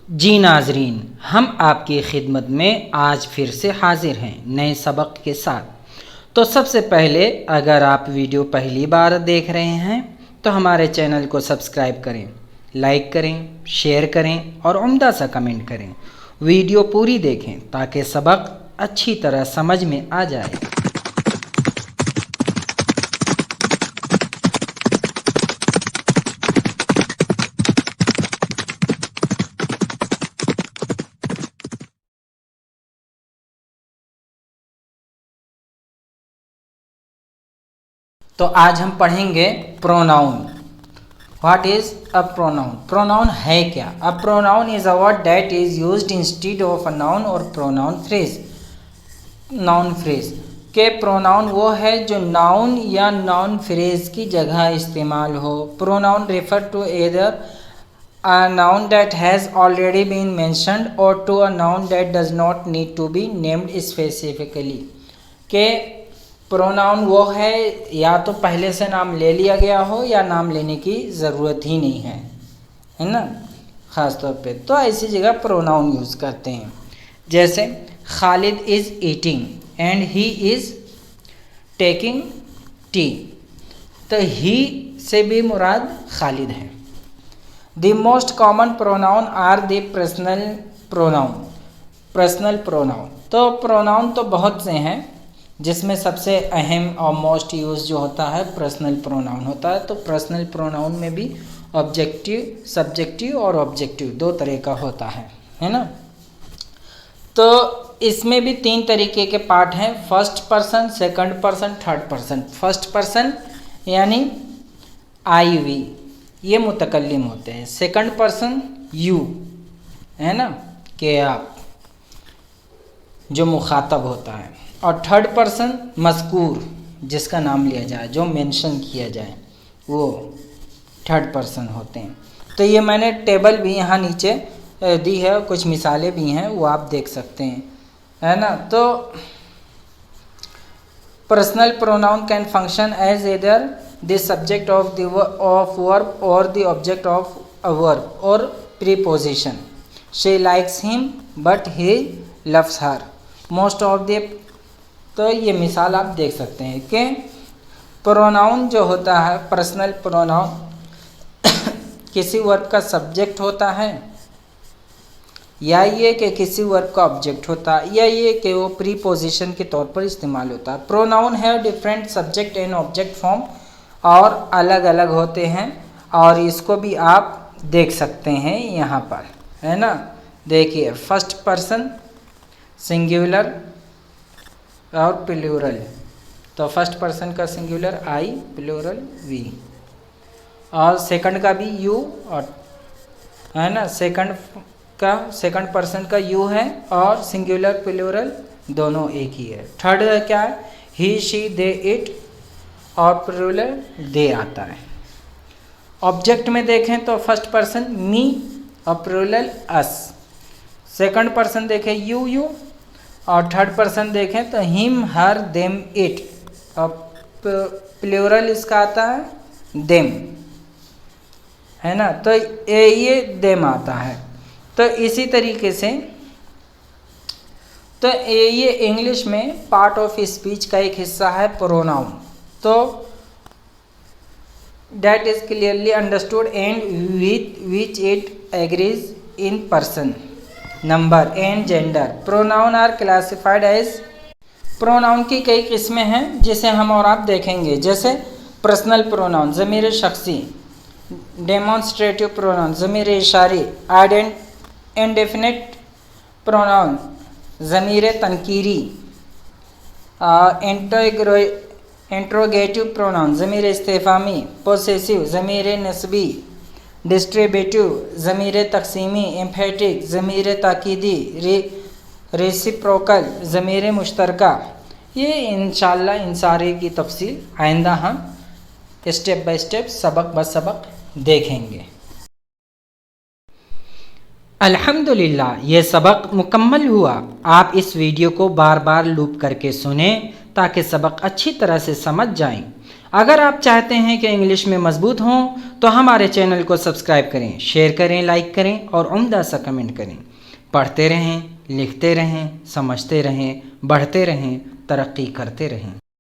जी नाजरीन, हम आपकी खिदमत में आज फिर से हाजिर हैं नए सबक के साथ। तो सबसे पहले अगर आप वीडियो पहली बार देख रहे हैं तो हमारे चैनल को सब्सक्राइब करें, लाइक करें, शेयर करें और उम्दा सा कमेंट करें। वीडियो पूरी देखें ताकि सबक अच्छी तरह समझ में आ जाए। तो आज हम पढ़ेंगे pronoun. What is a pronoun? Pronoun है क्या? A pronoun is a word that is used instead of a noun और प्रोनाउन फ्रेज। नाउन फ्रेज के प्रोनाउन वो है जो नाउन या नाउन फ्रेज की जगह इस्तेमाल हो। Pronoun refer to either a noun that has already been mentioned और to a noun that does not need to be named specifically. के प्रोनाउन वो है या तो पहले से नाम ले लिया गया हो या नाम लेने की ज़रूरत ही नहीं है ना, ख़ास तौर पे तो ऐसी जगह प्रोनाउन यूज़ करते हैं। जैसे Khalid is eating and he is taking tea, तो ही से भी मुराद खालिद है। The most common pronoun are the personal pronoun. Personal pronoun तो प्रोनाउन तो बहुत से हैं, जिसमें सबसे अहम और मोस्ट यूज जो होता है पर्सनल प्रोनाउन होता है। तो पर्सनल प्रोनाउन में भी ऑब्जेक्टिव, सब्जेक्टिव और ऑब्जेक्टिव दो तरह का होता है ना। तो इसमें भी तीन तरीके के पार्ट हैं, first person, second person, third person. First person यानी आई वी, ये मुतकल्लिम होते हैं। सेकंड पर्सन यू, है ना, कि आप, जो मुखातब होता है। और थर्ड पर्सन मज़कूर, जिसका नाम लिया जाए, जो मेंशन किया जाए, वो थर्ड पर्सन होते हैं। तो ये मैंने टेबल भी यहाँ नीचे दी है, कुछ मिसालें भी हैं, वो आप देख सकते हैं, है ना। तो personal pronoun can function as either the subject of verb और the object of a verb और preposition. She likes him but he loves her most of the. तो ये मिसाल आप देख सकते हैं कि प्रोनाउन जो होता है, पर्सनल प्रोनाउन किसी वर्ब का सब्जेक्ट होता है, या ये कि किसी वर्ब का ऑब्जेक्ट होता है, या ये कि वो प्रीपोजिशन के तौर पर इस्तेमाल होता है। प्रोनाउन है different subject and object form, और अलग अलग होते हैं, और इसको भी आप देख सकते हैं यहाँ पर, है ना। देखिए, फर्स्ट पर्सन सिंगुलर और प्लूरल। तो फर्स्ट पर्सन का सिंगुलर आई, प्लूरल वी, और सेकंड का भी यू, और है ना, सेकंड पर्सन का यू है, और सिंगुलर प्लूरल दोनों एक ही है। थर्ड क्या है? ही, शी, दे, इट, और प्लूरल दे आता है। ऑब्जेक्ट में देखें तो फर्स्ट पर्सन मी और प्लूरल अस। सेकंड पर्सन देखें यू, और थर्ड पर्सन देखें तो हिम, हर, देम, इट, और प्लूरल इसका आता है देम, है ना। तो ये देम आता है। तो इसी तरीके से तो ये इंग्लिश में पार्ट ऑफ स्पीच का एक हिस्सा है प्रोनाउन। तो that is clearly understood and with which it agrees in person, number and gender. Pronoun are classified as. Pronoun की कई किस्में हैं जिसे हम और आप देखेंगे। जैसे पर्सनल प्रोनाउन ज़मीर शख्सी, डेमोन्स्ट्रेटिव प्रोनाउन ज़मीर इशारी, इंडेफिनिट प्रोनाउन ज़मीर तनकीरी, इंट्रोगेटिव प्रोनाउन ज़मीर इस्तेफामी, पोसेसिव ज़मीर नस्बी, डिस्ट्रीब्यूटिव ज़मीर तकसीमी, एम्फेटिक ज़मीर ताकीदी, रेसिप्रोकल ज़मीर मुश्तरका। ये इंशाअल्लाह इन सारे की तफसील आइंदा हम स्टेप बाय स्टेप, सबक ब सबक देखेंगे। अल्हम्दुलिल्लाह, ये सबक मुकम्मल हुआ। आप इस वीडियो को बार बार लूप करके सुनें ताकि सबक अच्छी तरह से समझ जाएं। अगर आप चाहते हैं कि इंग्लिश में मजबूत हों तो हमारे चैनल को सब्सक्राइब करें, शेयर करें, लाइक करें और उम्दा सा कमेंट करें। पढ़ते रहें, लिखते रहें, समझते रहें, बढ़ते रहें, तरक्की करते रहें।